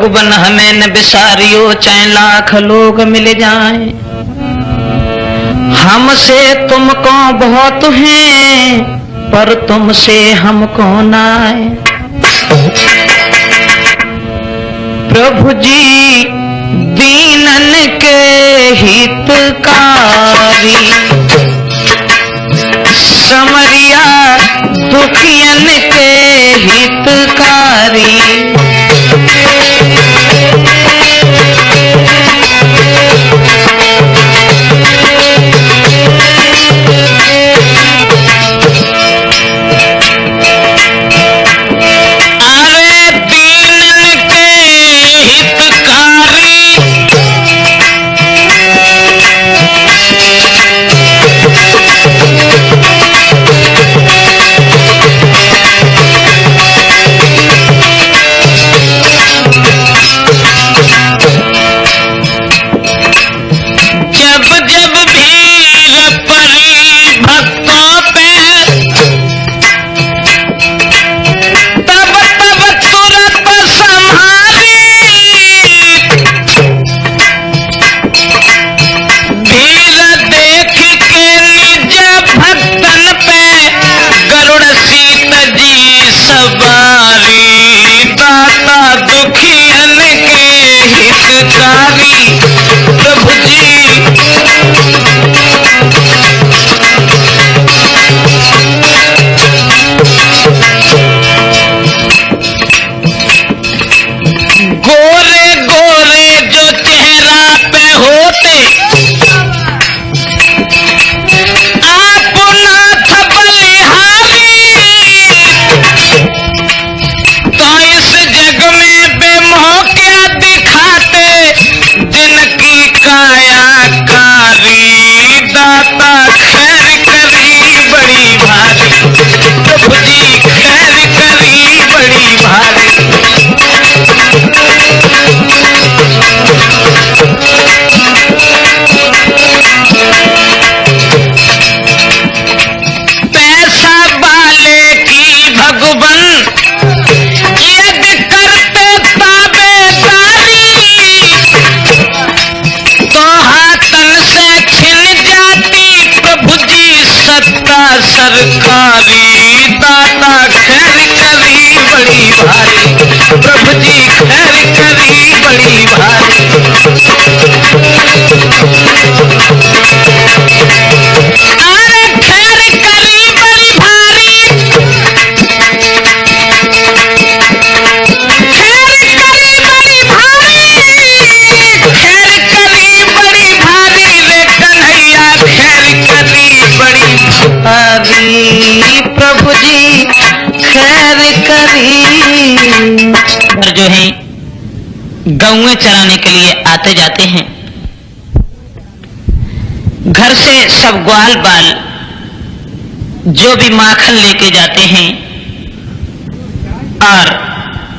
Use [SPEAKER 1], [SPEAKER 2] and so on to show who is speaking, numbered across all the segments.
[SPEAKER 1] भगवान हमें न बिसारियो, चाहे लाख लोग मिल जाएं, हमसे तुमको बहुत हैं, पर तुमसे हमको नाए। प्रभु जी दीनन के हितकारी, समरिया दुखियन के हितकारी।
[SPEAKER 2] सरकारी दाता खैर करी बड़ी भारी, प्रभु जी खैर करी बड़ी भारी। अरे खैर करी बड़ी भारी, खैर करी बड़ी भारी, खैर करी बड़ी भारी रे कन्हैया, खैर करी बड़ी भारी। प्रभु जी खैर करी।
[SPEAKER 1] जो है गौएं चराने के लिए आते जाते हैं, घर से सब ग्वाल बाल जो भी माखन लेके जाते हैं और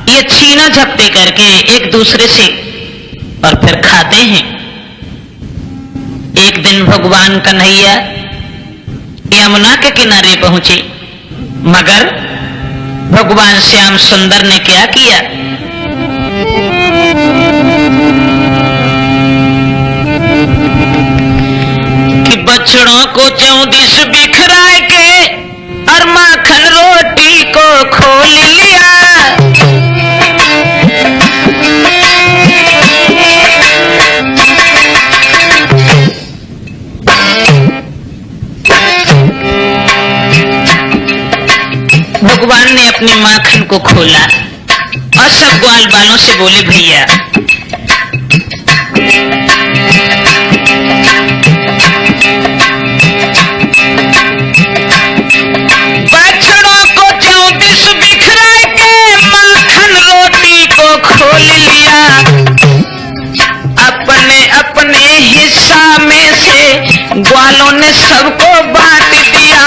[SPEAKER 1] ये छीना झपटी करके एक दूसरे से और फिर खाते हैं। एक दिन भगवान कन्हैया यमुना के किनारे पहुंचे, मगर भगवान श्याम सुंदर ने क्या किया? कि बछड़ों को 34 बिखरा के और माखन रोटी को खोल लिया। भगवान ने अपने माखन को खोला और सब ग्वाल बालों से बोले, भैया बछड़ों को 34 बिखरा के माखन रोटी को खोल लिया। अपने अपने हिस्सा में से ग्वालों ने सबको बांट दिया।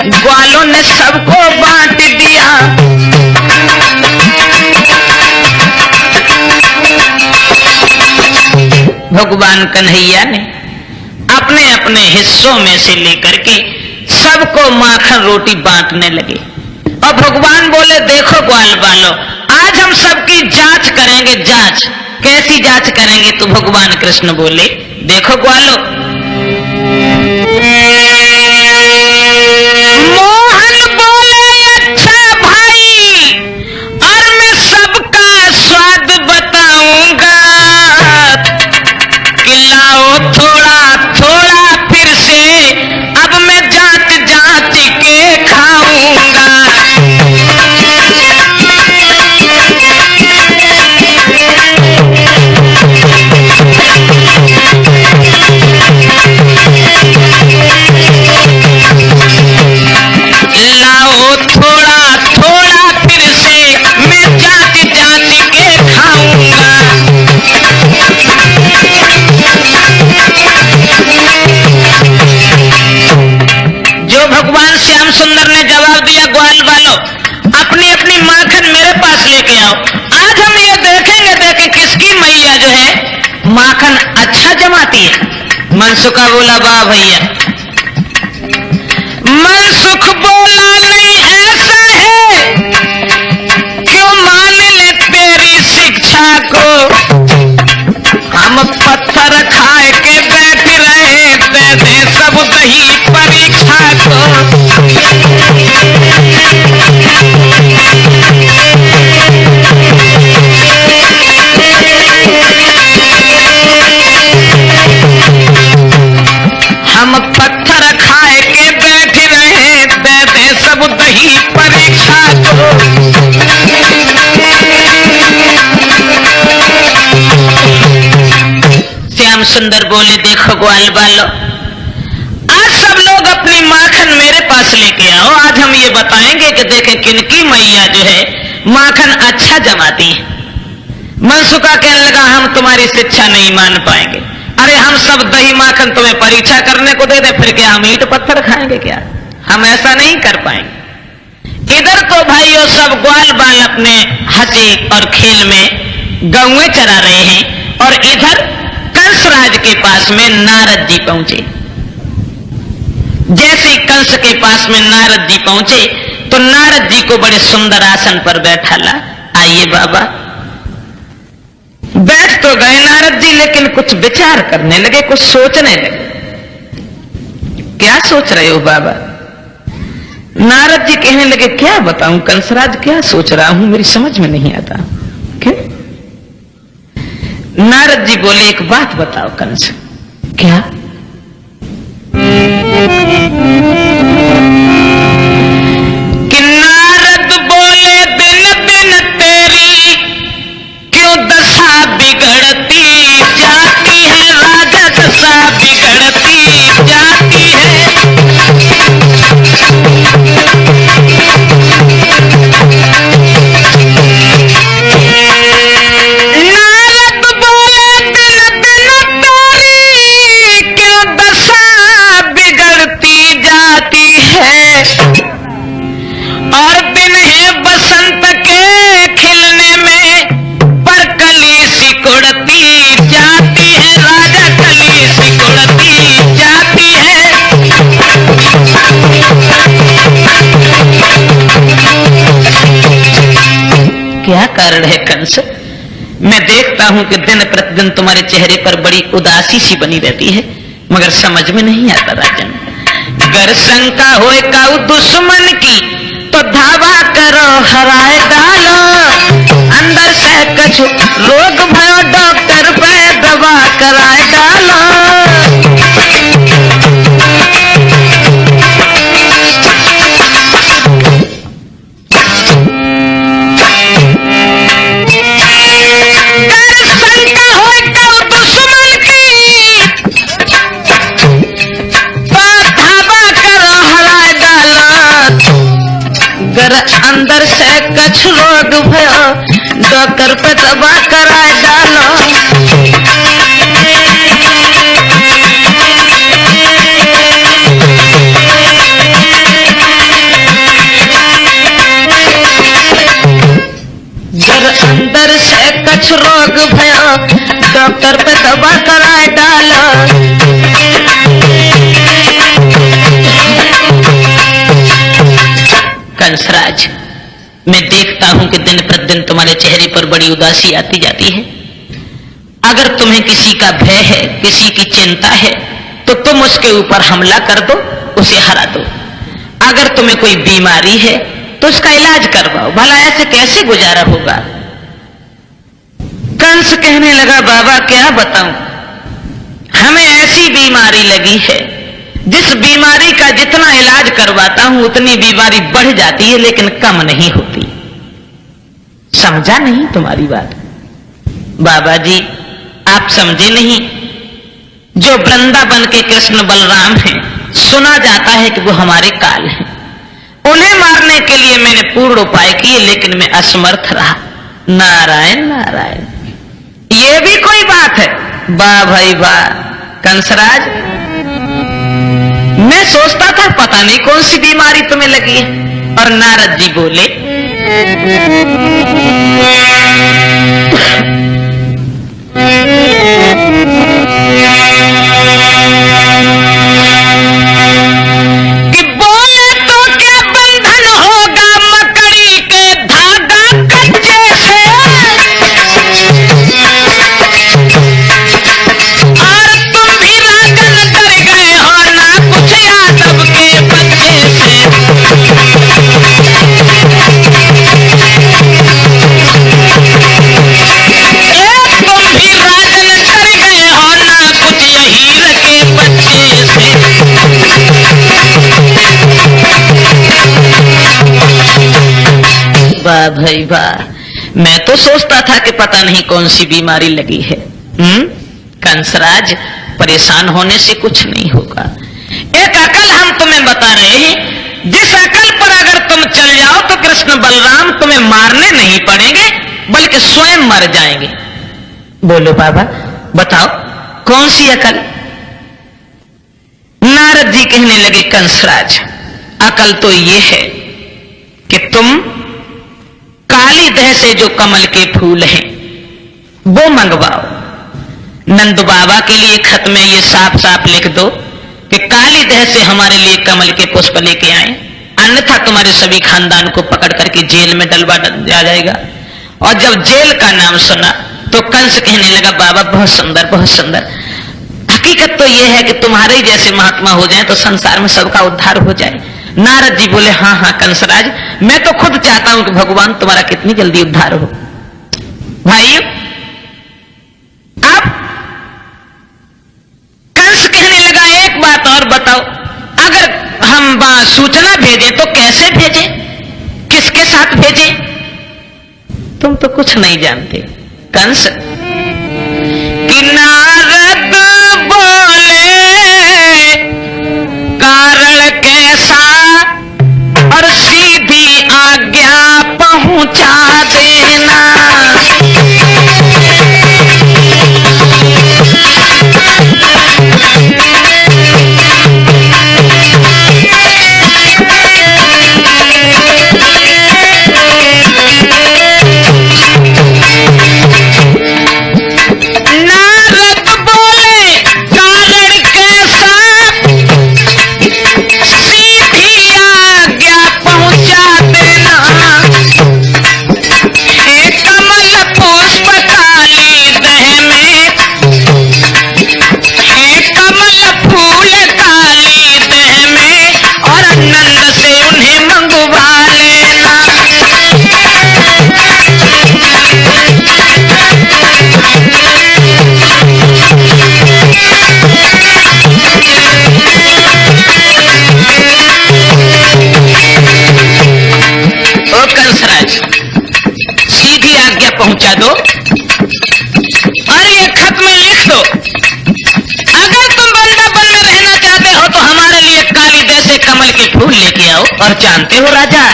[SPEAKER 1] ग्वालों ने सबको बांट दिया। भगवान कन्हैया ने अपने अपने हिस्सों में से लेकर के सबको माखन रोटी बांटने लगे। और भगवान बोले, देखो ग्वाल बालो, आज हम सबकी जांच करेंगे। जांच कैसी जांच करेंगे? तो भगवान कृष्ण बोले, देखो ग्वालो, मोहन बोले, अच्छा भाई, और मैं सबका स्वाद बताऊंगा, कि लाओ थोड़ा थोड़ा फिर से, अब मैं जांच जांच के खाऊंगा। लाओ थोड़ा थोड़ा फिर से, मैं जांच जांच के खाऊंगा। जो भगवान श्याम सुंदर ने जवाब दिया, ग्वाल वालों, अपनी अपनी माखन मेरे पास लेके आओ, आज हम ये देखेंगे देखें किसकी मैया जो है माखन अच्छा जमाती है। मनसुखा बोला, वाह भैया। मनसुख बोला, नहीं ऐसा है, क्यों मान ले तेरी शिक्षा को, हम पत्थर खाए के बैठ रहे, दे दे सब दही परीक्षा को। हम पत्थर खाए के बैठ रहे, दे दे सब दही परीक्षा को। श्याम सुंदर बोले, देखो ग्वाल बालो, आज सब लोग अपनी माखन मेरे पास लेके आओ, आज हम ये बताएंगे कि देखें किनकी मैया जो है माखन अच्छा जमाती है। मनसुखा कहने लगा, हम तुम्हारी शिक्षा नहीं मान पाएंगे। अरे हम सब दही माखन तुम्हें परीक्षा करने को दे दे, फिर क्या हम ईंट पत्थर खाएंगे क्या? हम ऐसा नहीं कर पाएंगे। इधर तो भाइयों सब ग्वाल बाल अपने हंसी और खेल में गौएं चरा रहे हैं, और इधर कंसराज के पास में नारद जी पहुंचे। जैसे कंस के पास में नारद जी पहुंचे तो नारद जी को बड़े सुंदर आसन पर बैठाला। आइए बाबा। बैठ तो गए नारद जी, लेकिन कुछ विचार करने लगे, कुछ सोचने लगे। क्या सोच रहे हो बाबा? नारद जी कहने लगे, क्या बताऊं कंसराज, क्या सोच रहा हूं, मेरी समझ में नहीं आता। क्या? नारद जी बोले, एक बात बताओ कंस। क्या? कि नारद बोले, दिन दिन तेरी क्यों दशा बिगड़ती जाती है, राजा दशा बिगड़ती जाती है। नारद बोले, दिन दिन तेरी क्यों दशा बिगड़ती जाती है, और दिन है बसंत के खिलने में, पर कली सिकुड़ती जाती है, राजा कली सिकुड़ती जाती है। क्या कारण है कंस? मैं देखता हूं कि दिन प्रतिदिन तुम्हारे चेहरे पर बड़ी उदासी सी बनी रहती है, मगर समझ में नहीं आता राजन। अगर शंका होए काऊ दुश्मन की तो धावा करो हराए डालो, अंदर से कछु रोग भयो डॉक्टर पे दवा कराए डालो। अंदर से कछ रोग भयो डॉक्टर पे दवा कराए डालो। जर अंदर से कछ रोग भयो डॉक्टर पे दवा कराए डालो। कंसराज, मैं देखता हूं कि दिन प्रतिदिन तुम्हारे चेहरे पर बड़ी उदासी आती जाती है। अगर तुम्हें किसी का भय है, किसी की चिंता है, तो तुम उसके ऊपर हमला कर दो, उसे हरा दो। अगर तुम्हें कोई बीमारी है तो उसका इलाज करवाओ। भला ऐसे कैसे गुजारा होगा? कंस कहने लगा, बाबा क्या बताऊं, हमें ऐसी बीमारी लगी है जिस बीमारी का जितना इलाज करवाता हूं उतनी बीमारी बढ़ जाती है लेकिन कम नहीं होती। समझा नहीं तुम्हारी बात? बाबा जी आप समझे नहीं। जो वृंदावन के कृष्ण बलराम हैं, सुना जाता है कि वो हमारे काल हैं। उन्हें मारने के लिए मैंने पूर्ण उपाय किए लेकिन मैं असमर्थ रहा। नारायण नारायण, ये भी कोई बात है? वाह भाई वाह। कंसराज, मैं सोचता था पता नहीं कौन सी बीमारी तुम्हें लगी है। और नारद जी बोले,
[SPEAKER 2] कि बोले तो क्या बंधन होगा मकड़ी के धागा कच्चे से, और तुम भी राजन कर गए हो ना कुछ यादव के बच्चे से। तुम भी राजन कर गए हो ना कुछ हीर के बच्चे से।
[SPEAKER 1] वाह भाई वाह, मैं तो सोचता था कि पता नहीं कौन सी बीमारी लगी है। कंसराज, परेशान होने से कुछ नहीं होगा। एक अकल हम तुम्हें बता रहे हैं, जिस अकल पर अगर तुम चल जाओ तो कृष्ण बलराम तुम्हें मारने नहीं पड़ेंगे बल्कि स्वयं मर जाएंगे। बोलो बाबा, बताओ कौन सी अकल? नारद जी कहने लगे, कंसराज अकल तो ये है कि तुम काली दह से जो कमल के फूल हैं वो मंगवाओ। नंद बाबा के लिए खत में ये साफ साफ लिख दो कि काली दह से हमारे लिए कमल के पुष्प लेके आए, अन्यथा तुम्हारे सभी खानदान को पकड़ करके जेल में डलवा दिया जाएगा। और जब जेल का नाम सुना तो कंस कहने लगा, बाबा बहुत सुंदर बहुत सुंदर। हकीकत तो यह है कि तुम्हारे जैसे महात्मा हो जाए तो संसार में सबका उद्धार हो जाए। नारद जी बोले, हाँ हाँ कंसराज, मैं तो खुद चाहता हूं कि भगवान तुम्हारा कितनी जल्दी उद्धार हो। भाइयों, अब कंस कहने लगा, एक बात और बताओ, अगर हम सूचना भेजें तो कैसे भेजें, किसके साथ भेजें? तुम तो कुछ नहीं जानते। कंस
[SPEAKER 2] कि नारद बोले कारण कैसा, और सीधी आज्ञा पहुंचा देना। नारद बोले कारण कैसा, सीधी आज्ञा पहुंचा देना। हे कमल पुष्प काली दह में, हे कमल फूल काली दह में, और नंद से उन्हें मंगवा लेना।
[SPEAKER 1] ओ कंसराज, सीधी आज्ञा पहुंचा दो और ये खत में लिख दो, अगर तुम वृंदावन में रहना चाहते हो तो हमारे लिए काली दह से कमल के फूल लेके आओ। और जानते हो राजा,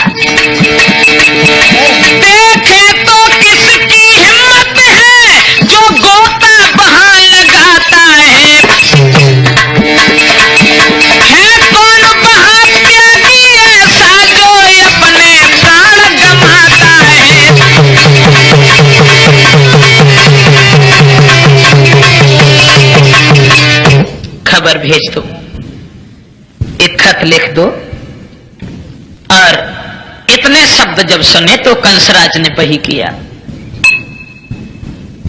[SPEAKER 2] देखे तो किसकी हिम्मत है जो गोता वहां लगाता है। कौन वहां त्यागी ऐसा जो अपने प्राण गंवाता है।
[SPEAKER 1] खबर भेज दो, एक खत लिख दो। और इतने शब्द जब सुने तो कंसराज ने वही किया,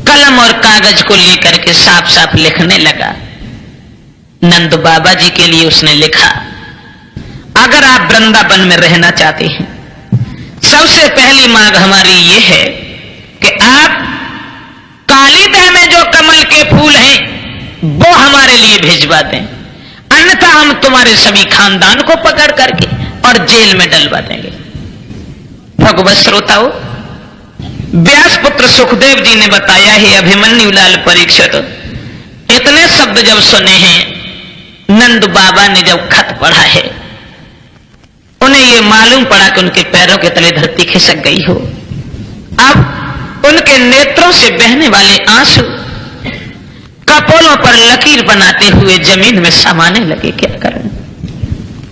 [SPEAKER 1] कलम और कागज को लेकर के साफ साफ लिखने लगा। नंद बाबा जी के लिए उसने लिखा, अगर आप वृंदावन में रहना चाहते हैं, सबसे पहली मांग हमारी ये है कि आप कालीदह में जो कमल के फूल हैं वो हमारे लिए भेजवा दें, अन्यथा हम तुम्हारे सभी खानदान को पकड़ करके और जेल में डलवा देंगे। भगवत श्रोताओं, व्यास पुत्र सुखदेव जी ने बताया है, अभिमन्यु लाल परीक्षित इतने शब्द जब सुने हैं, नंद बाबा ने जब खत पढ़ा है, उन्हें यह मालूम पड़ा कि उनके पैरों के तले धरती खिसक गई हो। अब उनके नेत्रों से बहने वाले आंसू कपोलों पर लकीर बनाते हुए जमीन में समाने लगे। क्या करें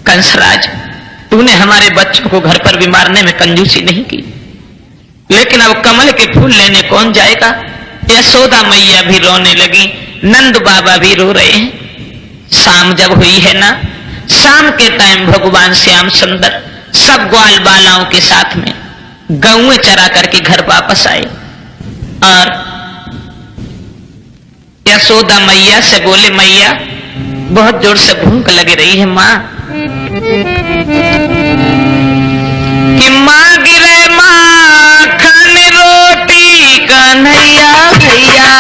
[SPEAKER 1] कंसराज, तूने हमारे बच्चों को घर पर भी मारने में कंजूसी नहीं की, लेकिन अब कमल के फूल लेने कौन जाएगा? यशोदा मैया भी रोने लगी, नंद बाबा भी रो रहे हैं। शाम जब हुई है ना, शाम के टाइम भगवान श्याम सुंदर सब ग्वाल बालाओं के साथ में गौएं चरा करके घर वापस आए और यशोदा मैया से बोले, मैया बहुत जोर से भूख लग रही है माँ, कि माँ गिरे माखन रोटी कन्हैया भैया,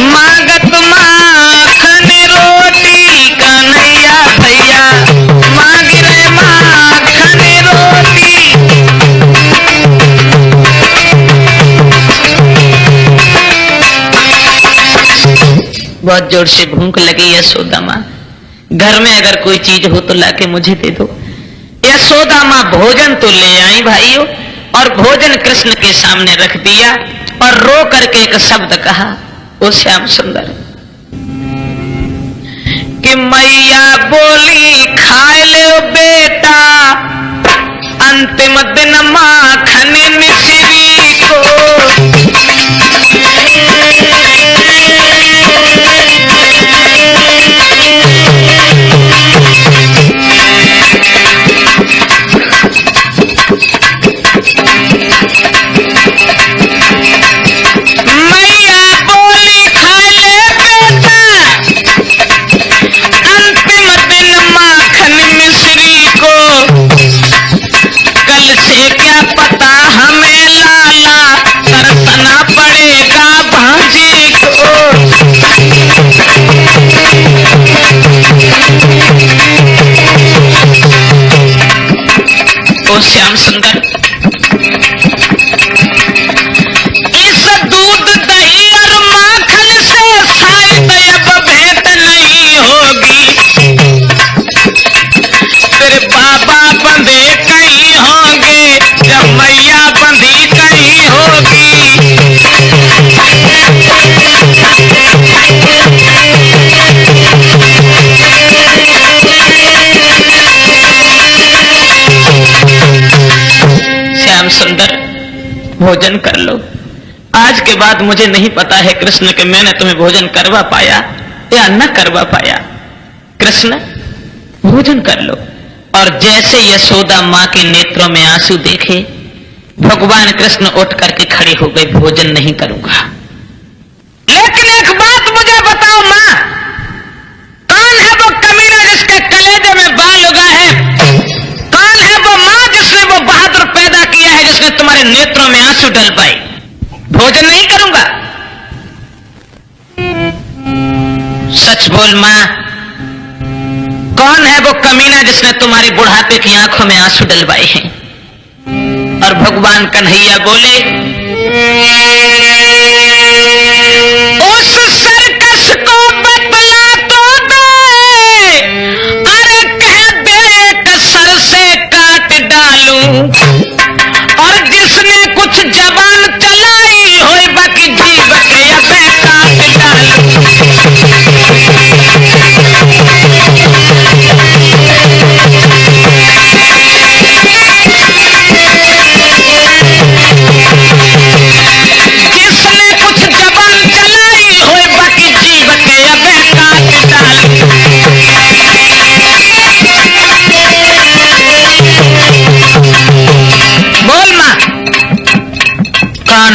[SPEAKER 1] मांगत माखन रोटी कन्हैया भैया, माँ गिरे माखन रोटी। बहुत जोर से भूख लगी यशोदा माँ, घर में अगर कोई चीज हो तो लाके मुझे दे दो। यशोदा माँ भोजन तो ले आई भाइयों, और भोजन कृष्ण के सामने रख दिया और रो करके एक शब्द कहा, ओ श्याम सुंदर, कि मैया बोली खा ले बेटा, अंतिम दिन माखन मिश्री को। श्याम सुंदर, इस दूध दही और माखन से शायद अब भेंट नहीं होगी, तेरे बाबा बंधे कहीं होंगे जब मैया बंधी कहीं होगी। श्याम सुंदर, भोजन कर लो। आज के बाद मुझे नहीं पता है कृष्ण कि मैंने तुम्हें भोजन करवा पाया या न करवा पाया। कृष्ण भोजन कर लो। और जैसे यशोदा माँ के नेत्रों में आंसू देखे, भगवान कृष्ण उठ करके खड़े हो गए, भोजन नहीं करूंगा। लेकिन एक बात मुझे बताओ माँ, कौन है वो कमीना जिसके कलेजे में बाल उगा है? कौन है वो माँ जिसने वो बहादुर पैदा किया है, जिसने तुम्हारे नेत्रों में आंसू डल पाए? भोजन नहीं करूंगा। सच बोल माँ, कौन है वो कमीना जिसने तुम्हारी बुढ़ापे की आंखों में आंसू डलवाए हैं? और भगवान कन्हैया बोले, उस सर्कस को बतला तो दे, अरे कह दे कसर से काट डालूं, और जिसने कुछ जबान चलाई हो बाकी जीव के अबे काट डालूं।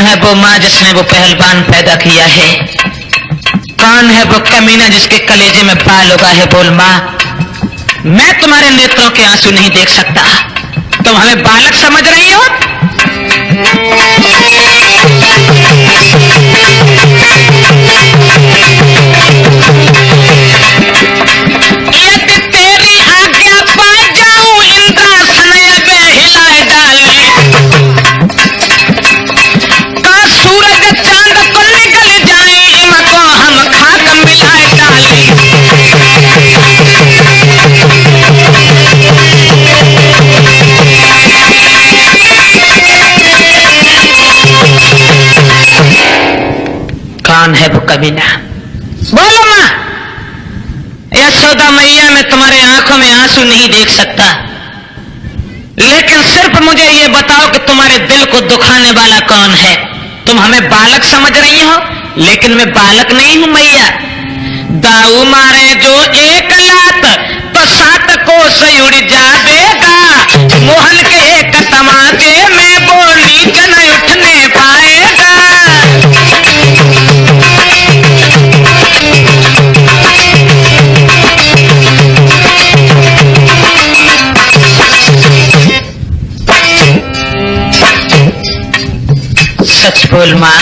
[SPEAKER 1] है वो माँ जिसने वो पहलवान पैदा किया है? कौन है वो कमीना जिसके कलेजे में बाल उगा है? बोल माँ। मैं तुम्हारे नेत्रों के आंसू नहीं देख सकता। तुम हमें बालक समझ रही हो?
[SPEAKER 2] एक तेरी आज्ञा पा जाऊं इंद्रासन में हिलाए डाले का सूरज चांद को निकल जाए इनको हम खाक मिलाए डाले।
[SPEAKER 1] कौन है वो कमीना? बोलो माँ। यशोदा मैया, मैं तुम्हारे आंखों में आंसू नहीं देख सकता, लेकिन सिर्फ मुझे ये बताओ कि तुम्हारे दिल को दुखाने वाला कौन है? तुम हमें बालक समझ रही हो, लेकिन मैं बालक नहीं हूं मैया। दाऊ मारे जो एक लात तो 7 कोस उड़ जाएगा, मोहन के एक तमाचे में वो नीचे न उठने पाएगा। सच बोल माँ,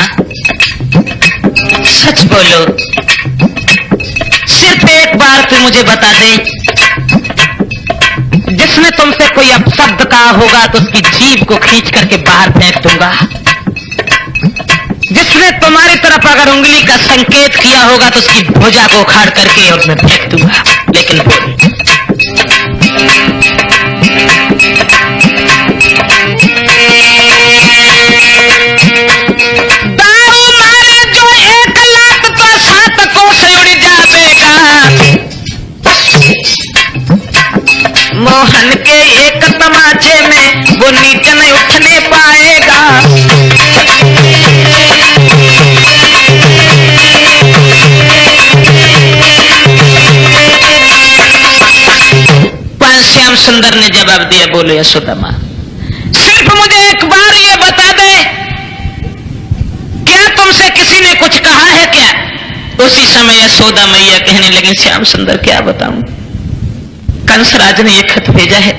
[SPEAKER 1] सच बोलो। सिर्फ एक बार तू मुझे बता दे, जिसने तुमसे कोई अपशब्द कहा होगा तो उसकी जीभ को खींच करके बाहर फेंक दूंगा। जिसने तुम्हारी तरफ अगर उंगली का संकेत किया होगा तो उसकी भुजा को उखाड़ करके और मैं फेंक दूंगा। लेकिन बोल, मोहन के एक तमाचे में वो नीचे नहीं उठने पाएगा। श्याम सुंदर ने जवाब दिया, बोलो यशोदा माँ, सिर्फ मुझे एक बार ये बता दे, क्या तुमसे किसी ने कुछ कहा है क्या? उसी समय यशोदा मैया कहने लगी, श्याम सुंदर क्या बताऊं, कंसराज ने यह खत भेजा है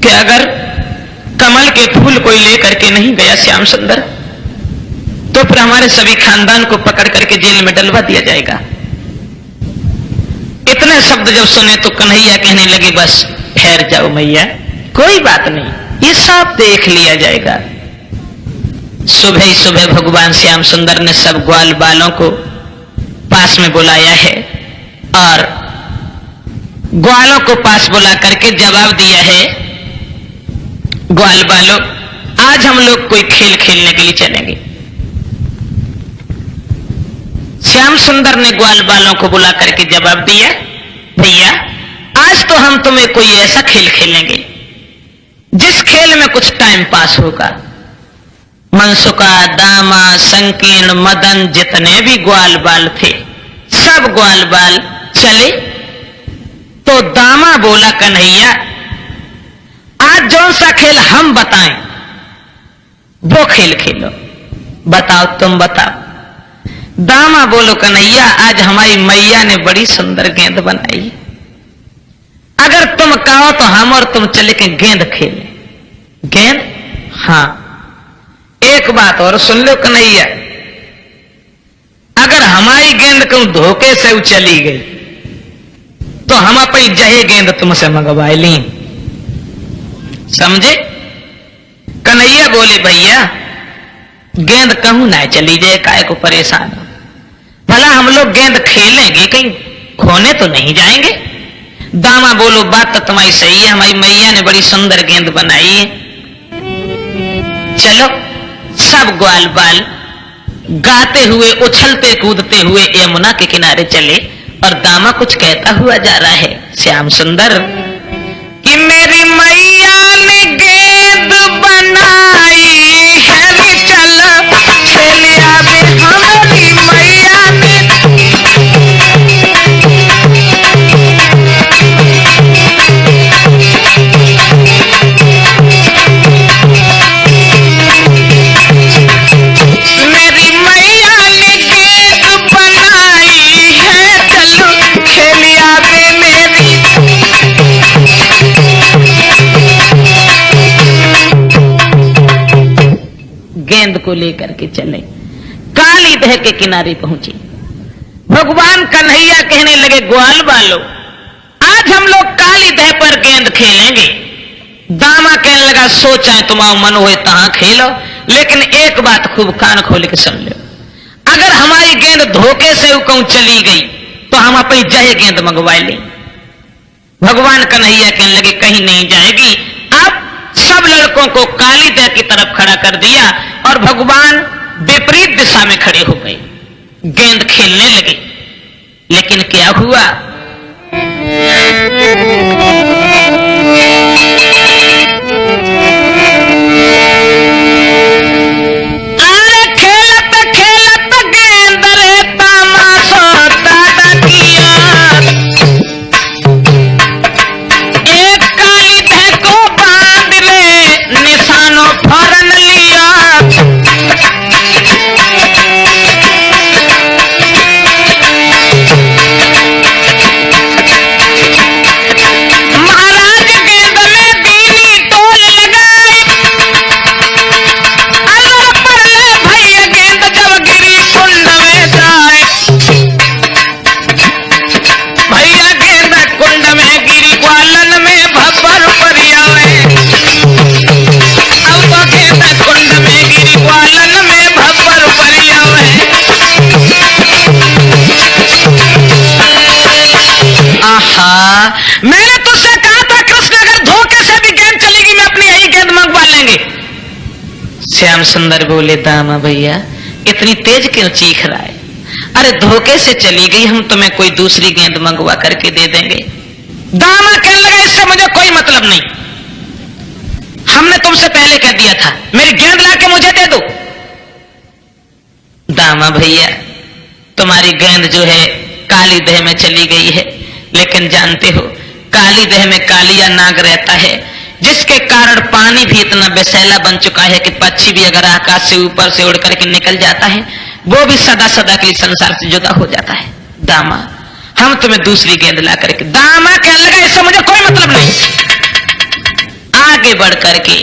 [SPEAKER 1] कि अगर कमल के फूल कोई लेकर के नहीं गया श्याम सुंदर, तो फिर हमारे सभी खानदान को पकड़ करके जेल में डलवा दिया जाएगा। इतने शब्द जब सुने तो कन्हैया कहने लगी, बस ठहर जाओ मैया, कोई बात नहीं, ये सब देख लिया जाएगा। सुबह ही सुबह भगवान श्याम सुंदर ने सब ग्वाल बालों को पास में बुलाया है और ग्वालों को पास बुला करके जवाब दिया है, ग्वाल बालों, आज हम लोग कोई खेल खेलने के लिए चलेंगे। श्याम सुंदर ने ग्वाल बालों को बुला करके जवाब दिया, भैया आज तो हम तुम्हें कोई ऐसा खेल खेलेंगे जिस खेल में कुछ टाइम पास होगा। मनसुका, दामा, संकीर्ण, मदन, जितने भी ग्वाल बाल थे सब ग्वाल बाल चले। तो दामा बोला, कन्हैया आज जौन सा खेल हम बताएं वो खेल खेलो। बताओ, तुम बताओ। दामा बोलो, कन्हैया आज हमारी मैया ने बड़ी सुंदर गेंद बनाई, अगर तुम कहो तो हम और तुम चले के गेंद खेलें। गेंद? हाँ। एक बात और सुन लो कन्हैया, अगर हमारी गेंद कहूं धोखे से चली गई तो हम अपनी जहे गेंद तुमसे मंगवाई ली, समझे? कन्हैया बोले, भैया गेंद कहूं ना चली जाए, काहे को परेशान हो, भला हम लोग गेंद खेलेंगे, कहीं खोने तो नहीं जाएंगे। दामा बोलो, बात तो तुम्हारी सही है, हमारी मैया ने बड़ी सुंदर गेंद बनाई है। चलो सब ग्वाल बाल गाते हुए उछलते कूदते हुए यमुना के किनारे चले और दामा कुछ कहता हुआ जा रहा है, श्याम सुंदर, कि मेरी मैया ने गेंद बनाई है, चल खेलिया बे हमारी मैया ने। गेंद को लेकर के चले। काली दह के किनारे पहुंचे। भगवान कन्हैया कहने लगे, ग्वाल बालो, आज हम लोग काली दह पर गेंद खेलेंगे। दामा कहने लगा, सो चाहे तुम्हारा मन होए तहां खेलो, लेकिन एक बात खूब कान खोल के सुन लो, अगर हमारी गेंद धोखे से कहूं चली गई तो हम अपनी जय गेंद मंगवा लें। भगवान कन्हैया कहने लगे, कहीं नहीं जाएगी। अब सब लड़कों को काली दह की तरफ खड़ा कर दिया और भगवान विपरीत दिशा में खड़े हो गए, गेंद खेलने लगे। लेकिन क्या हुआ, अरे खेलत खेलत गेंद रे तमाशा दादा किया, एक काली दह को बांध ले निशानों फौरन लिया। मैंने तुझसे कहा था कृष्ण, अगर धोखे से भी गेंद चलेगी मैं अपनी यही गेंद मंगवा लेंगे। श्याम सुंदर बोले, दामा भैया इतनी तेज क्यों चीख रहा है? अरे धोखे से चली गई, हम तुम्हें कोई दूसरी गेंद मंगवा करके दे देंगे। दामा कहने लगा, इससे मुझे कोई मतलब नहीं, हमने तुमसे पहले कह दिया था, मेरी गेंद लाके मुझे दे दो। दामा भैया तुम्हारी गेंद जो है काली दह में चली गई है, लेकिन जानते हो काली दह में कालिया नाग रहता है, जिसके कारण पानी भी इतना विषैला बन चुका है कि पक्षी भी अगर आकाश से ऊपर से उड़ करके निकल जाता है वो भी सदा सदा के संसार से जुदा हो जाता है। दामा हम तुम्हें दूसरी गेंद ला करके। दामा कहने लगा, इससे मुझे कोई मतलब नहीं। आगे बढ़ करके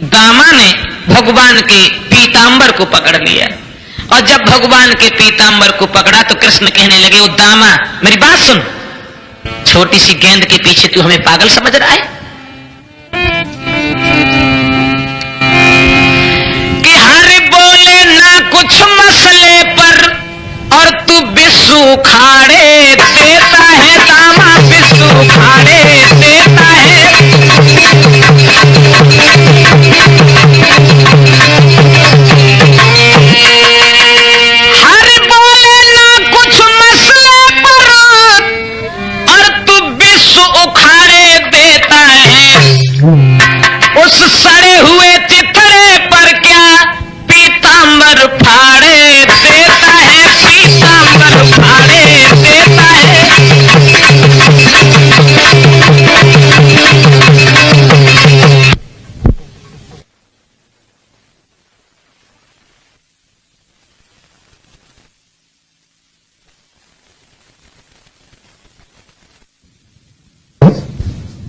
[SPEAKER 1] दामा ने भगवान के पीतांबर को पकड़ लिया, और जब भगवान के पीतांबर को पकड़ा तो कृष्ण कहने लगे, ओ दामा मेरी बात सुन, छोटी सी गेंद के पीछे तू हमें पागल समझ रहा है कि हर बोले ना कुछ मसले पर और तू विश्व उखाड़े देता है। दामा विश्व उखाड़े देता है। हर बोले ना कुछ मसले पर और तू विश्व उखाड़े देता है। उस सड़े हुए चिथड़े पर क्या पीतांबर फाड़े देता है। पीतांबर फाड़े देता है।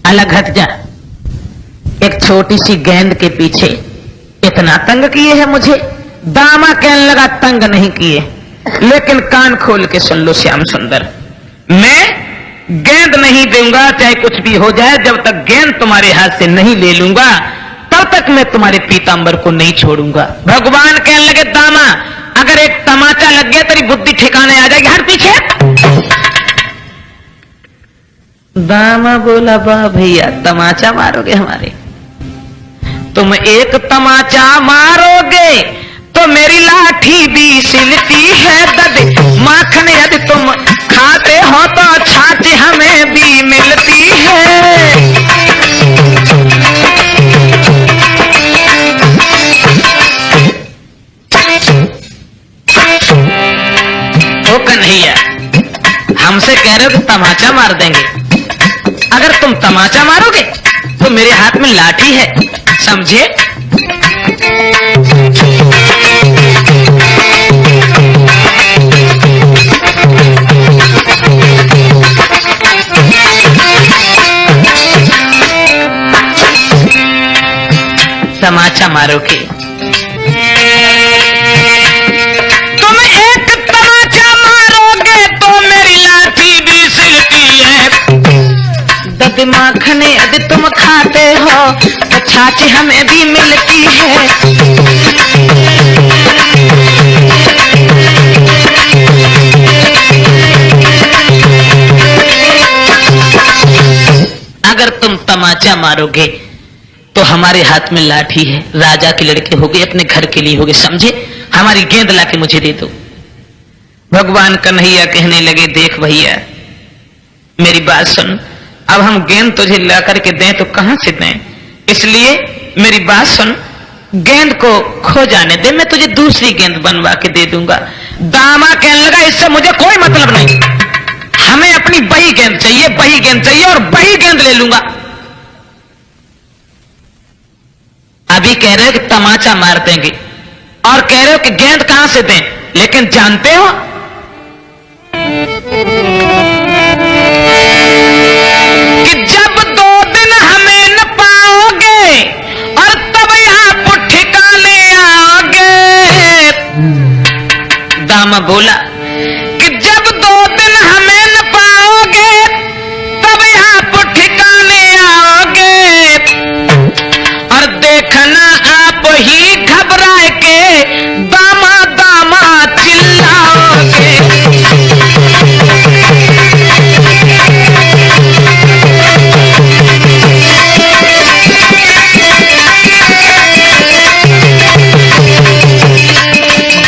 [SPEAKER 1] अलग हट जा, एक छोटी सी गेंद के पीछे इतना तंग किए है मुझे। दामा कहने लगा, तंग नहीं किए, लेकिन कान खोल के सुन लो श्याम सुंदर, मैं गेंद नहीं दूंगा चाहे कुछ भी हो जाए। जब तक गेंद तुम्हारे हाथ से नहीं ले लूंगा तब तक मैं तुम्हारे पीतांबर को नहीं छोड़ूंगा। भगवान कहने लगे, दामा अगर एक तमाचा लग गया तेरी बुद्धि ठिकाने आ जाएगी, हट पीछे। दामा बोला, वाह भैया तमाचा मारोगे हमारे? तुम एक तमाचा मारोगे तो मेरी लाठी भी सिलती है ददे। माखन यदि तुम खाते हो तो छाछ हमें भी मिलती है। ओ कन्हैया, हमसे कह रहे हो कि तमाचा मार देंगे, अगर तुम तमाचा मारोगे तो मेरे हाथ में लाठी है, समझे? तमाचा मारोगे दूध माखन यदि तुम खाते हो तो छाछ हमें भी मिलती है। अगर तुम तमाचा मारोगे तो हमारे हाथ में लाठी है, राजा के लड़के होगे, अपने घर के लिए होगे, समझे? हमारी गेंद लाके मुझे दे दो। भगवान कन्हैया कहने लगे, देख भैया मेरी बात सुन, अब हम गेंद तुझे ला करके दें तो कहां से दें, इसलिए मेरी बात सुन, गेंद को खो जाने दे, मैं तुझे दूसरी गेंद बनवा के दे दूंगा। दामा कहने लगा, इससे मुझे कोई मतलब नहीं, हमें अपनी बही गेंद चाहिए, बही गेंद चाहिए और बही गेंद ले लूंगा। अभी कह रहे हो कि तमाचा मार देंगे और कह रहे हो कि गेंद कहां से दें, लेकिन जानते हो कि जब 2 दिन हमें न पाओगे और तब यहां पर ठिकाने आओगे। दामा बोला कि जब 2 दिन हमें न पाओगे तब यहां पर ठिकाने आओगे और देखना आप ही घबरा के दामा दामा चिल्लाओगे।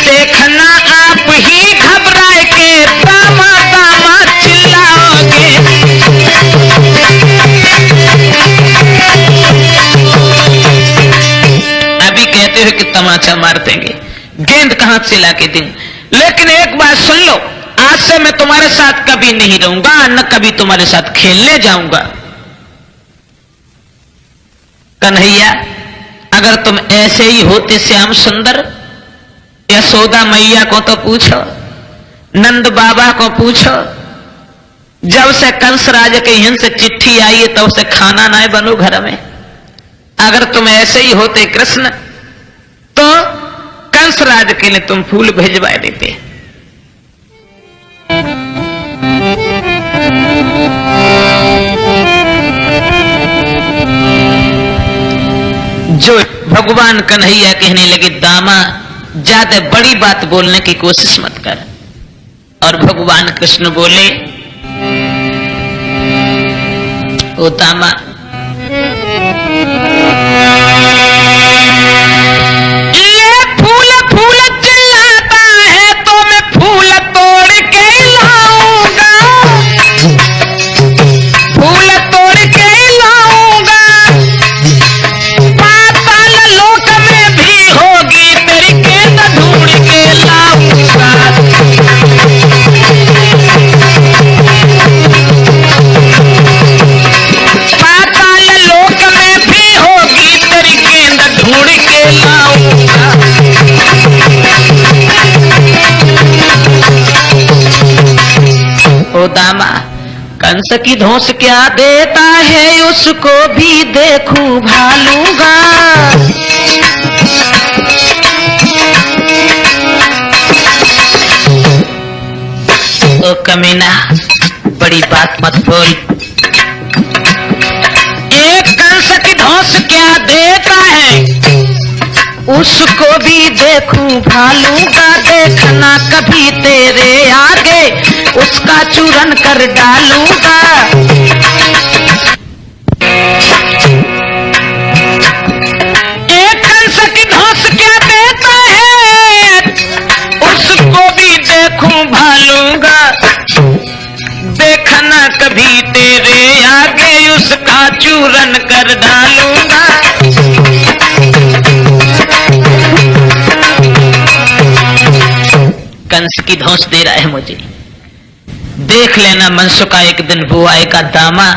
[SPEAKER 1] देखना आप ही घबरा के दामा दामा चिल्लाओगे। अभी कहते हो कि तमाचा मार देंगे, गेंद कहां से लाके दूं, लेकिन एक बात सुन लो, आज से मैं तुम्हारे साथ कभी नहीं रहूंगा, न कभी तुम्हारे साथ खेलने जाऊंगा। कन्हैया अगर तुम ऐसे ही होते श्याम सुंदर, यशोदा मैया को तो पूछो, नंद बाबा को पूछो, जब से कंस राज के यहाँ से चिट्ठी आई है तब से खाना ना बनो घर में। अगर तुम ऐसे ही होते कृष्ण तो कंस राज के लिए तुम फूल भेजवा देते। जो भगवान कन्हैया कहने लगे, दामा ज्यादा बड़ी बात बोलने की कोशिश मत कर। और भगवान कृष्ण बोले, ओ दामा ये फूल फूल चिल्लाता है तो मैं फूल तोड़ के लाऊंगा, फूल तोड़ के लाऊंगा। पाताल लोक में भी होगी तेरी गेंद ढूंढ के लाऊंगा। पाताल लोक में भी होगी तेरी गेंद ढूंढ के लाऊंगा। ओ दामा कंस की धौंस क्या देता है उसको भी देखूं भालूंगा। ओ कमीना बड़ी बात मत बोल, एक कंस की धौंस क्या देता है उसको भी देखूं भालूंगा। देखना कभी तेरे आगे उसका चूरन कर डालूंगा। एक कंस की धौंस क्या देता है उसको भी देखूं भालूंगा। देखना कभी तेरे आगे उसका चूरन कर डालूंगा। कंस की धौंस दे रहा है मुझे, देख लेना मनसुका एक दिन वो आएगा दामा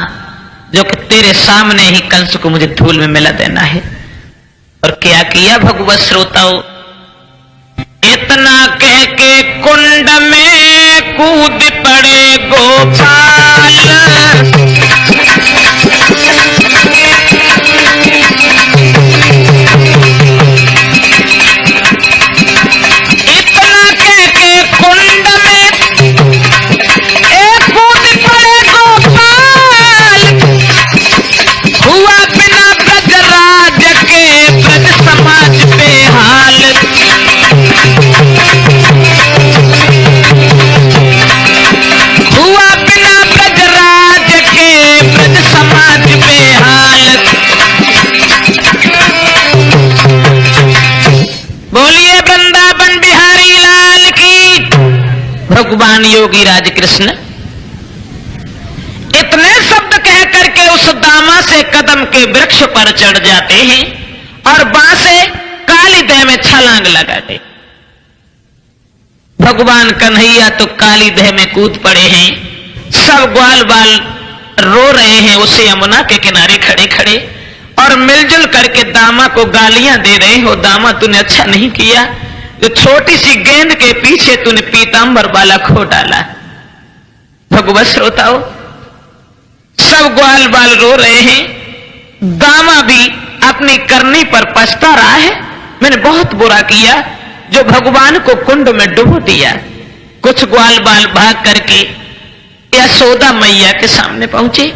[SPEAKER 1] जो कि तेरे सामने ही कंस को मुझे धूल में मिला देना है। और क्या किया भगवत श्रोताओं, इतना कह के कुंड में कूद पड़े गोपाल। इतना कह के कुंड में कूद पड़े गोपाल। भगवान योगी राज कृष्ण इतने शब्द कह करके उस दामा से कदम के वृक्ष पर चढ़ जाते हैं और वहां से काली देह में छलांग लगाते। भगवान कन्हैया तो काली देह में कूद पड़े हैं। सब ग्वाल बाल रो रहे हैं उसे यमुना के किनारे खड़े खड़े और मिलजुल करके दामा को गालियां दे रहे हो। दामा तूने अच्छा नहीं किया, जो छोटी सी गेंद के पीछे तूने पीतांबर वाला खो डाला। भगवत श्रोताओ, सब ग्वाल बाल रो रहे हैं। दामा भी अपनी करनी पर पछता रहा है, मैंने बहुत बुरा किया जो भगवान को कुंड में डुबो दिया। कुछ ग्वाल बाल भाग करके यशोदा मैया के सामने पहुंचे,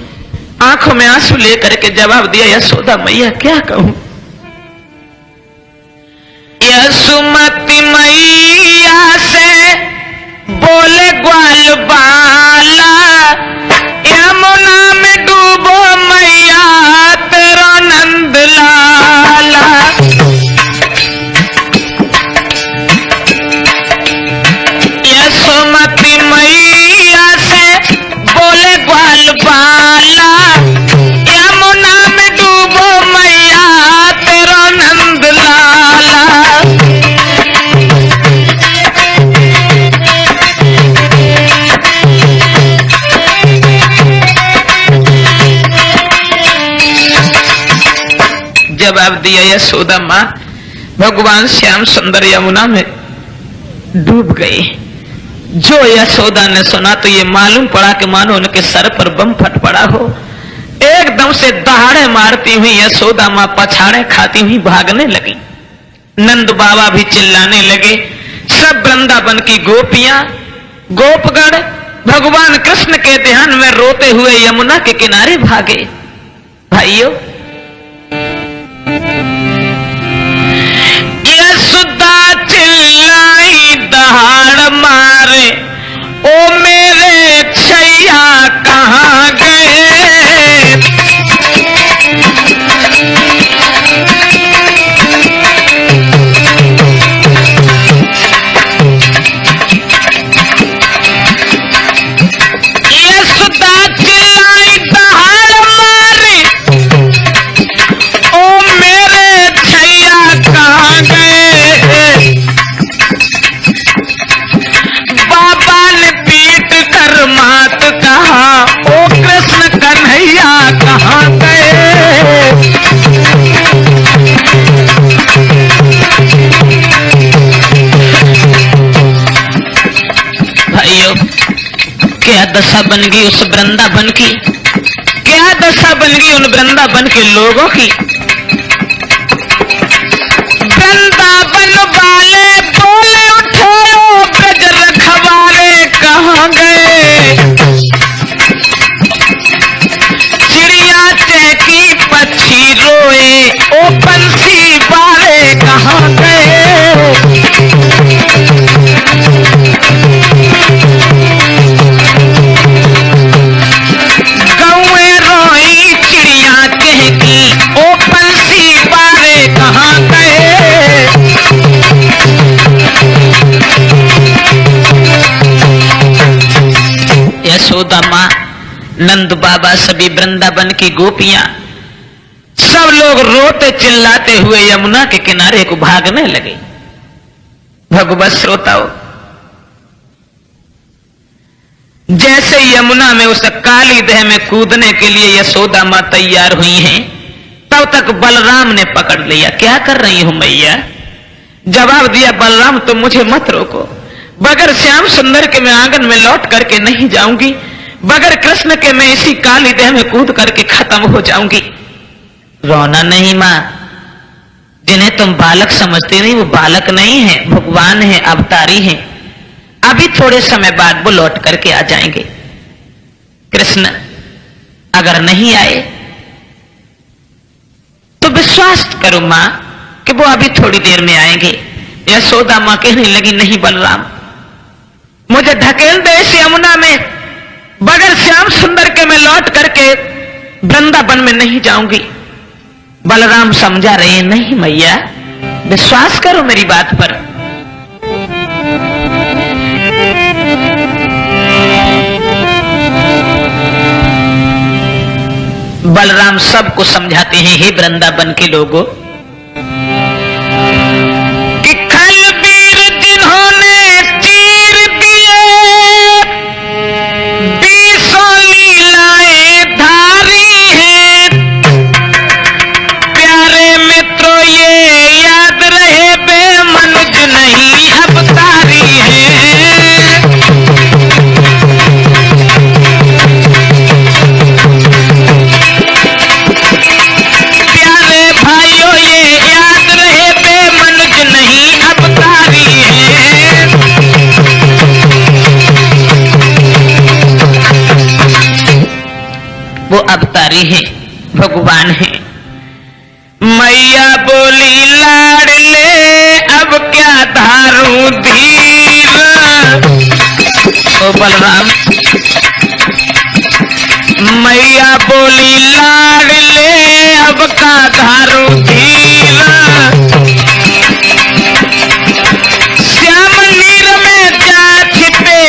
[SPEAKER 1] आंखों में आंसू लेकर के जवाब दिया, यशोदा मैया क्या कहूं। यशोमती मैया से बोले ग्वाल बाला, यमुना में डूबो मैया तेरा नंद लाला। यशोमती मैया से बोले ग्वाल बाला, यमुना में डूबो मैया तेरा नंद लाला। जवाब दिया यशोदा मां, भगवान श्याम सुंदर यमुना में डूब गए। जो यशोदा ने सुना तो ये मालूम पड़ा कि मानो उनके सर पर बम फट पड़ा हो। एकदम से दहाड़े मारती हुई यशोदा मां पछाड़े खाती हुई भागने लगी। नंद बाबा भी चिल्लाने लगे। सब वृंदावन की गोपियां गोपगण भगवान कृष्ण के ध्यान में रोते हुए यमुना के किनारे भागे। भाइयों, यशोदा चिल्लाई दहाड़ मारे, ओ मेरे छैया कहां गए। यशोदा चिल्लाई दहाड़ मारे, ओ मेरे छैया कहां गए। बाबा ने पीट कर मात कहा, ओ कृष्ण कन्हैया कहां गए। भाइयों, क्या दशा बन गई उस वृंदावन की, क्या दशा बन गई उन वृंदावन के लोगों की। वृंदावन वाले बोले उठो, ब्रज रखवाले कहां गए। चिड़िया चहकी पक्षी रोए, ओ पंछी वाले कहां गए। गौएं रोई चिड़िया चहकी, ओ पंछी वाले कहां गए। यशोदा मां, नंद बाबा, सभी वृंदावन की गोपियां, सब लोग रोते चिल्लाते हुए यमुना के किनारे को भागने लगे। भगवत श्रोताओं, जैसे यमुना में उस काली देह में कूदने के लिए यशोदा मां तैयार हुई हैं, तब तक बलराम ने पकड़ लिया। क्या कर रही हूं मैया? जवाब दिया, बलराम तुम मुझे मत रोको, बगैर श्याम सुंदर के मैं आंगन में लौट करके नहीं जाऊंगी, बगैर कृष्ण के मैं इसी काली देह में कूद करके खत्म हो जाऊंगी। रोना नहीं मां, जिन्हें तुम बालक समझते नहीं वो बालक नहीं है, भगवान है, अवतारी है। अभी थोड़े समय बाद वो लौट करके आ जाएंगे। कृष्ण अगर नहीं आए तो विश्वास करो मां कि वो अभी थोड़ी देर में आएंगे। यशोदा मां कहने लगी, नहीं बलराम, मुझे ढकेल दे इस यमुना में, बगैर श्याम सुंदर के मैं लौट करके वृंदावन में नहीं जाऊंगी। बलराम समझा रहे, नहीं मैया, विश्वास करो मेरी बात पर। बलराम सबको समझाते हैं, हे वृंदावन के लोगों, कि खलबीर जिन्होंने चीर दिए, बीसों लीलाएं धारी हैं, प्यारे मित्रों ये याद रहे बेमनुज नहीं अवतारी है। वो अवतारी है, भगवान है। मैया बोली लाडले अब क्या धारू धीर, ओ बलराम, मैया बोली लाडले अब का धारू धीर, श्याम नीर में जा छिपे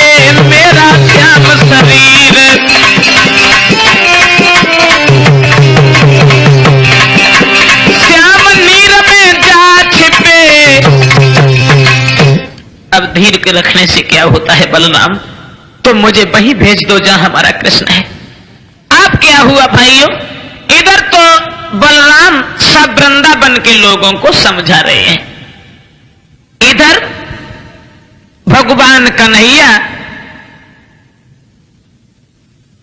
[SPEAKER 1] मेरा श्याम शरीर, अब धीर के रखने से क्या होता है बलराम, तुम मुझे वहीं भेज दो जहां हमारा कृष्ण है। अब क्या हुआ भाइयों, इधर तो बलराम सब वृंदावन के लोगों को समझा रहे हैं, इधर भगवान कन्हैया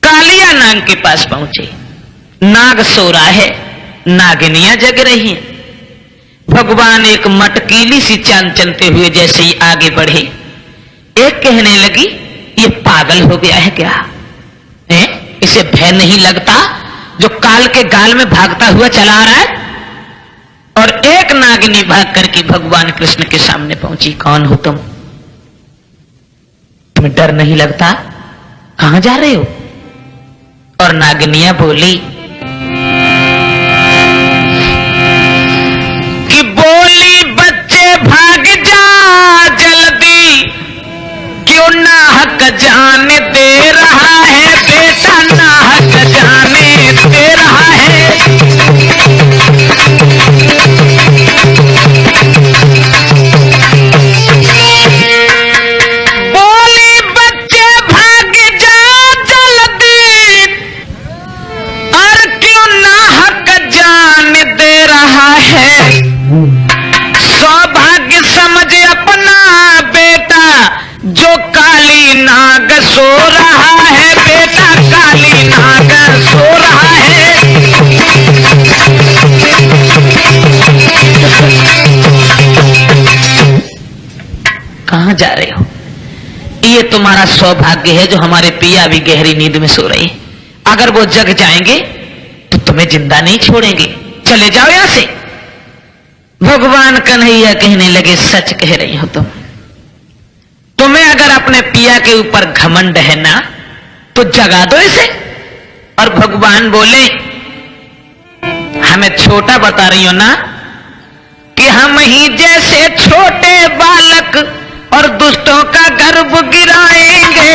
[SPEAKER 1] कालिया नाग के पास पहुंचे। नाग सो रहा है, नागिनियां जग रही हैं। भगवान एक मटकीली सी चांद चलते हुए जैसे ही आगे बढ़े, एक कहने लगी, ये पागल हो गया है क्या है? इसे भय नहीं लगता जो काल के गाल में भागता हुआ चला आ रहा है? और एक नागिनी भाग करके भगवान कृष्ण के सामने पहुंची। कौन हो तुम? तुम्हें डर नहीं लगता? कहां जा रहे हो? और नागिनियां बोली कि बोली बच्चे भाग जा जल्दी, क्यों नाहक जान दे रहा है बेटा, नाहक जाने दे रहा है। बोली बच्चे भाग जा जल्दी, और क्यों नाहक जान दे रहा है। सौभाग्य समझ अपना बेटा, जो काली नाग सो रहा है बेटा, काली नाग सो रहा है। कहां जा रहे हो? ये तुम्हारा सौभाग्य है जो हमारे पिया भी गहरी नींद में सो रहे हैं। अगर वो जग जाएंगे तो तुम्हें जिंदा नहीं छोड़ेंगे, चले जाओ यहां से। भगवान कन्हैया कहने लगे, सच कह रही हो तुम। तुम्हें अगर अपने पिया के ऊपर घमंड है ना, तो जगा दो इसे। और भगवान बोले, हमें छोटा बता रही हो ना, कि हम ही जैसे छोटे बालक और दुष्टों का गर्भ गिराएंगे।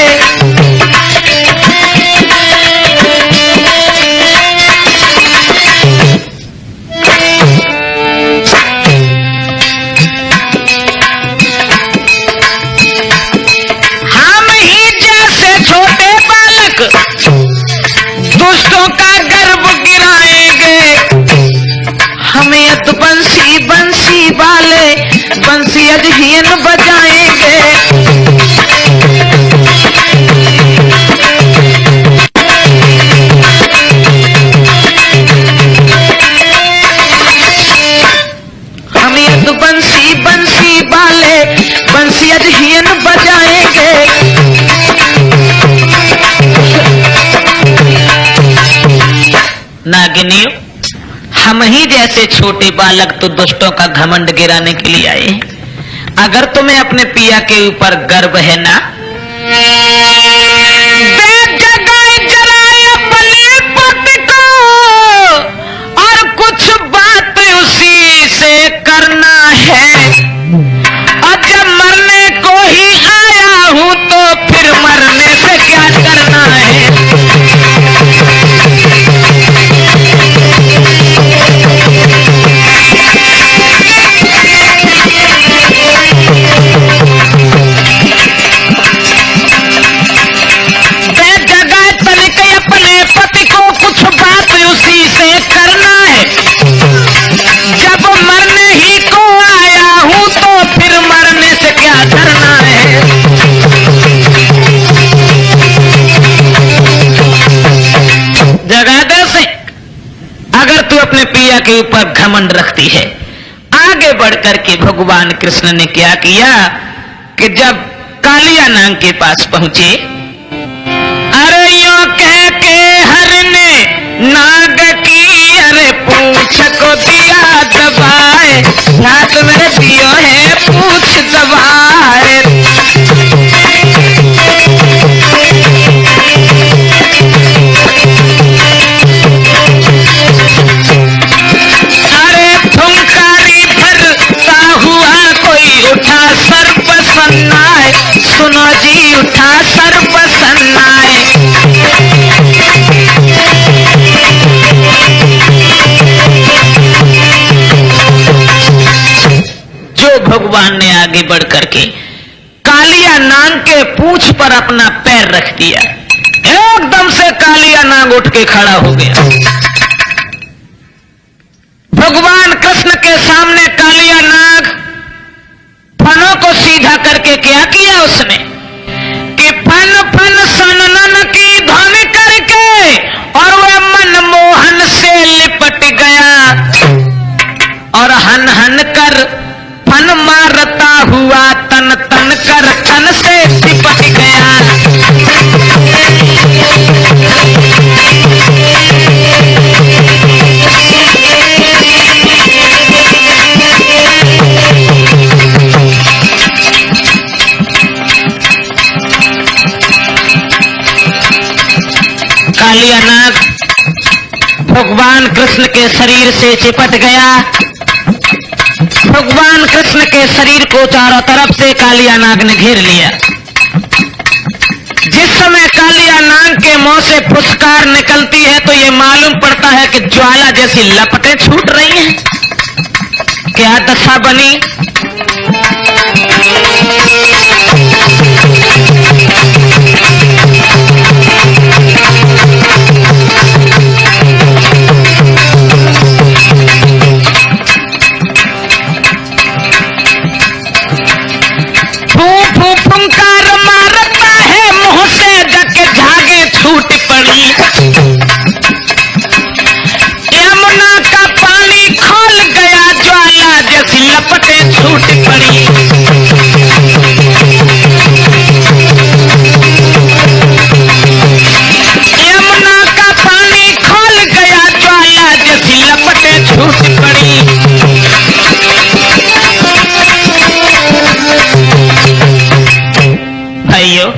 [SPEAKER 1] दुष्टों का गर्भ गिराएंगे, हमें तो बंसी बंसी वाले बंसी अजहीन बजाएंगे। हमें तो बंसी बंसी वाले बंसी अजहीन बजाएंगे। नागिनियों, हम ही जैसे छोटे बालक तो दुष्टों का घमंड गिराने के लिए आए। अगर तुम्हें अपने पिया के ऊपर गर्व है ना, जगाए जराए अपने पति को, और कुछ बात उसी से करना है। और जब मरने को ही आया हूं तो फिर मरने से क्या करना है। अपने पिया के ऊपर घमंड रखती है। आगे बढ़कर के भगवान कृष्ण ने क्या किया कि जब कालिया नाग के पास पहुंचे, अरे यो कह के हर ने नाग की अरे पूछ को दिया दबाए, हाथ में दियो है पूछ दबाए। अरे फुंकारी भरता हुआ कोई उठा सर्प सन्नाए, सुनो जी उठा सर्प सन्नाए। जो भगवान ने आगे बढ़ करके कालिया नाग के पूंछ पर अपना पैर रख दिया, एकदम से कालिया नाग उठ के खड़ा हो गया। भगवान कृष्ण के सामने कालिया नाग फनों को सीधा करके क्या किया उसने कि फन फन सननन की ध्वनि करके और वह मनमोहन से लिपट गया और हन हन कर फन मारता हुआ तन तन कर तन से लिपट गया। कालिया नाग भगवान कृष्ण के शरीर से चिपट गया। भगवान कृष्ण के शरीर को चारों तरफ से कालिया नाग ने घेर लिया। जिस समय कालिया नाग के मुंह से फुसकार निकलती है तो ये मालूम पड़ता है कि ज्वाला जैसी लपटें छूट रही हैं। क्या दशा बनी? फुंकार मारता है मुंह से जग झागे छूट पड़ी, यमुना का पानी खोल गया ज्वाला जैसी लपटें छूट पड़ी। यमुना का पानी खोल गया ज्वाला जैसी लपटें छूट पड़ी। भाइयों,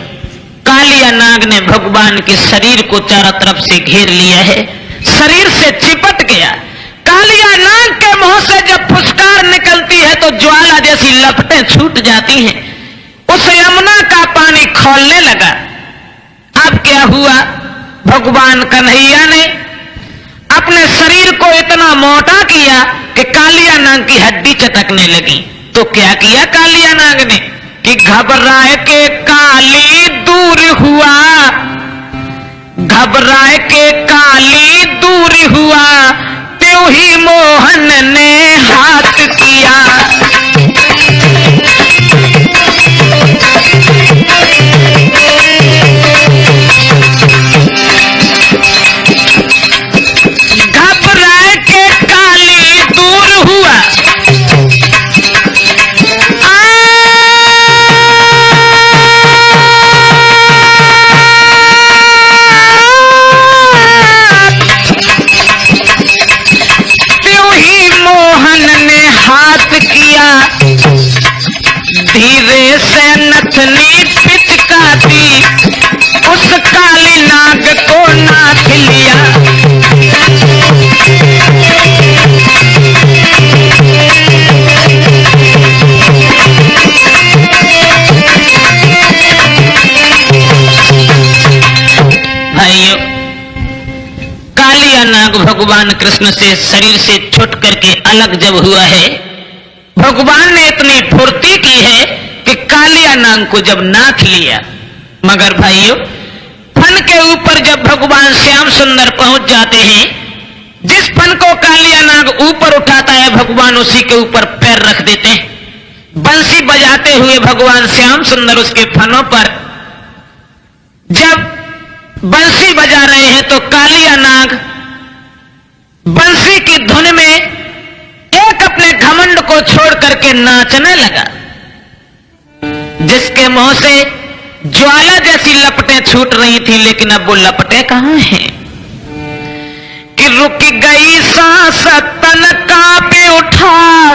[SPEAKER 1] कालिया नाग ने भगवान के शरीर को चारों तरफ से घेर लिया है, शरीर से चिपट गया। कालिया नाग के मुंह से जब फुसकार निकलती है तो ज्वाला जैसी लपटें छूट जाती हैं। उस यमुना का पानी खौलने लगा। अब क्या हुआ? भगवान कन्हैया ने अपने शरीर को इतना मोटा किया कि कालिया नाग की हड्डी चटकने लगी। तो क्या किया कालिया नाग ने कि घबराए के काली दूर हुआ, घबराए के काली दूर हुआ, त्यों ही मोहन ने हाथ किया। घबराए के काली दूर हुआ, धीरे से नथनी पिचकाती उस काली नाग को नाथ लिया। भाइयों, कालिया नाग भगवान कृष्ण से शरीर से छूट करके अलग जब हुआ है, भगवान ने इतनी फुर्ती की है कि कालिया नाग को जब नाथ लिया। मगर भाइयों, फन के ऊपर जब भगवान श्याम सुंदर पहुंच जाते हैं, जिस फन को कालिया नाग ऊपर उठाता है भगवान उसी के ऊपर पैर रख देते हैं। बंसी बजाते हुए भगवान श्याम सुंदर उसके फनों पर जब बंसी बजा रहे हैं तो कालिया नाग बंसी उसी की धुन में एक अपने घमंड को छोड़ करके नाचने लगा, जिसके मुंह से ज्वाला जैसी लपटें छूट रही थी, लेकिन अब वो लपटें कहां हैं कि रुक गई सांस तन कांपे उठा।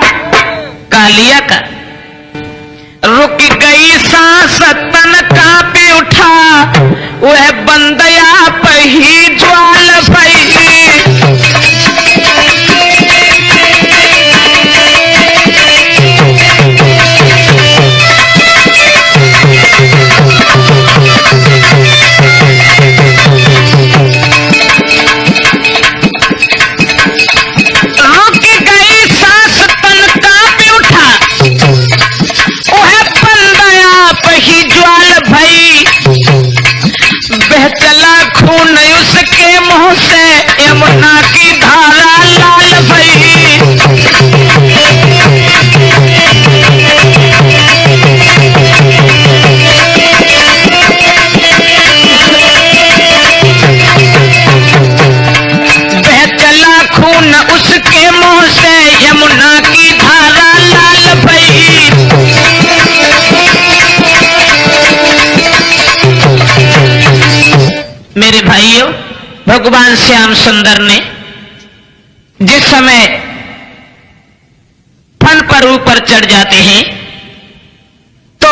[SPEAKER 1] कालिया का रुक गई सांस तन कांपे उठा, वह बंदया पही ज्वाल भई। चला खून उसके मुंह से यमुना की धारा लाल भई। बह चला खून उसके मुंह से यमुना की धारा लाल भई। मेरे भाइयों, भगवान श्याम सुंदर ने जिस समय फन पर ऊपर चढ़ जाते हैं, तो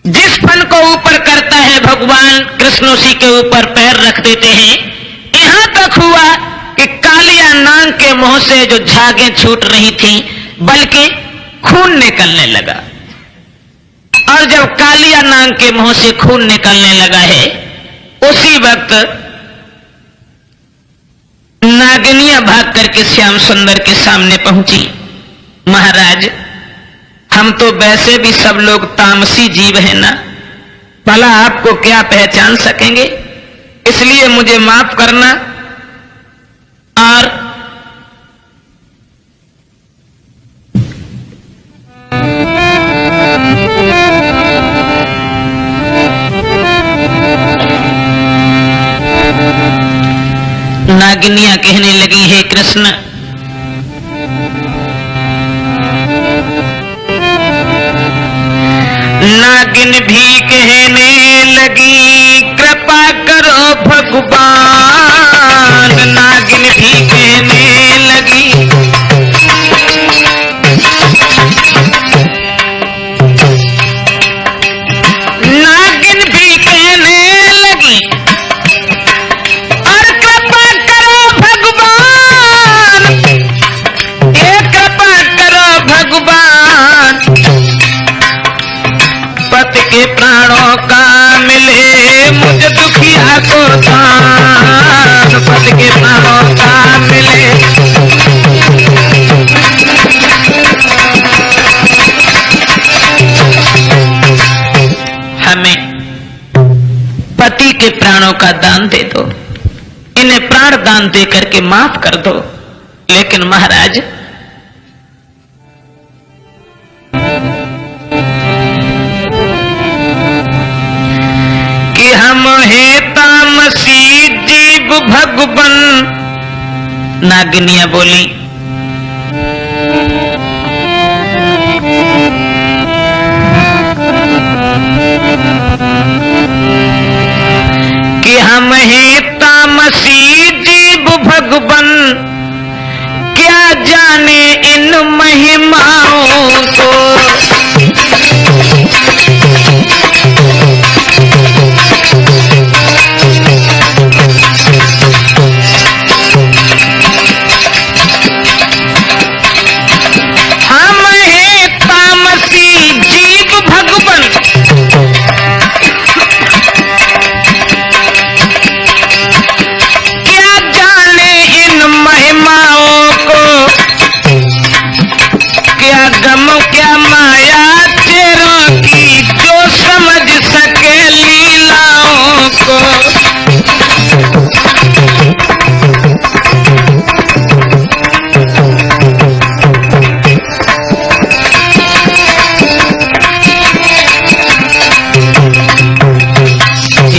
[SPEAKER 1] जिस फन को ऊपर करता है भगवान कृष्ण उसी के ऊपर पैर रख देते हैं। यहां तक हुआ कि कालिया नाग के मुंह से जो झागे छूट रही थी, बल्कि खून निकलने लगा। और जब कालिया नाग के मुंह से खून निकलने लगा है, उसी वक्त नागिनियां भाग करके श्याम सुंदर के सामने पहुंची। महाराज, हम तो वैसे भी सब लोग तामसी जीव हैं ना, भला आपको क्या पहचान सकेंगे, इसलिए मुझे माफ करना। और नागिनियां कहने लगी, हे कृष्ण, नागिन भी कहने लगी, कृपा करो भगवान। नागिन भी कहने लगी, नागिन भी कहने लगी, और कृपा करो भगवान, ये कृपा करो भगवान, पति के प्राणों का मिले मुझे दुखिया को दान। पति के प्राणों का मिले, हमें पति के प्राणों का दान दे दो, इन्हें प्राण दान दे करके माफ कर दो। लेकिन महाराज, कि हम हैं तामसी जीव भगवन। नागिनियां बोली, कि हम हैं तामसी जीव भगवन, क्या जाने इन महिमाओं को। हम हैं तामसी जीव भगवन, क्या जाने इन महिमाओं को। क्या गम क्या माया तेरों की, जो समझ सके लीलाओं को।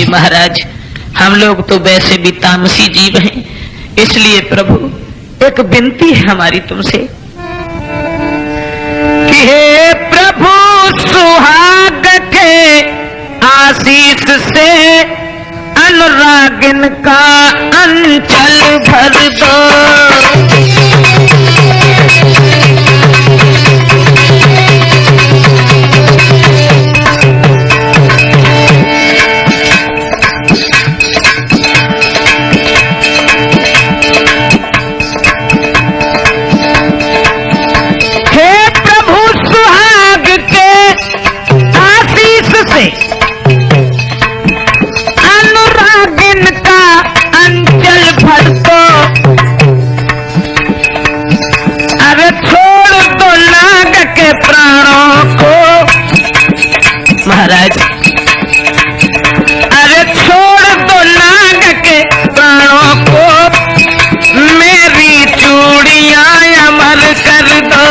[SPEAKER 1] महाराज, हम लोग तो वैसे भी तामसी जीव हैं, इसलिए प्रभु एक विनती है हमारी तुमसे कि हे प्रभु सुहाग के आशीष से अनुरागिन का अंचल भर दो। अनुरागिन का अंचल भर दो। अरे छोड़ दो नाग के प्राणों को महाराज, अरे छोड़ दो नाग के प्राणों को, मेरी चूड़ियां अमर कर दो।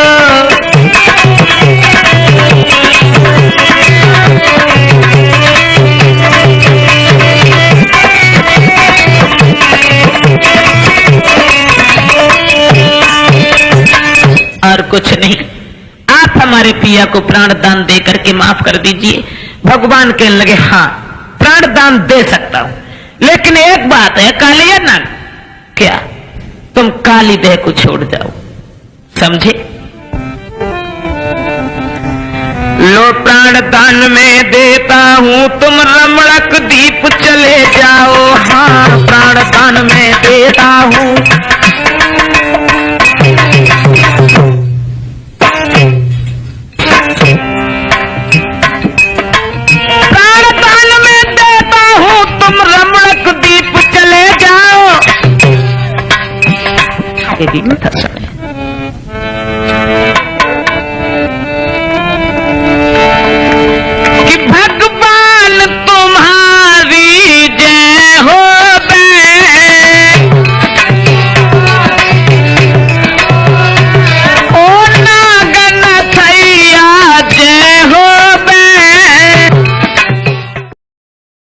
[SPEAKER 1] और कुछ नहीं, आप हमारे पिया को प्राण दान दे करके माफ कर दीजिए। भगवान कहने लगे हाँ प्राण दान दे सकता हूं, लेकिन एक बात है कालिया नाग, क्या तुम काली देह को छोड़ जाओ, समझे? लो प्राण दान में देता हूं, तुम रमणक दीप चले जाओ। हाँ प्राण दान में देता हूं, प्राण दान में देता हूं, तुम रमणक दीप चले जाओ। ये भी था समय।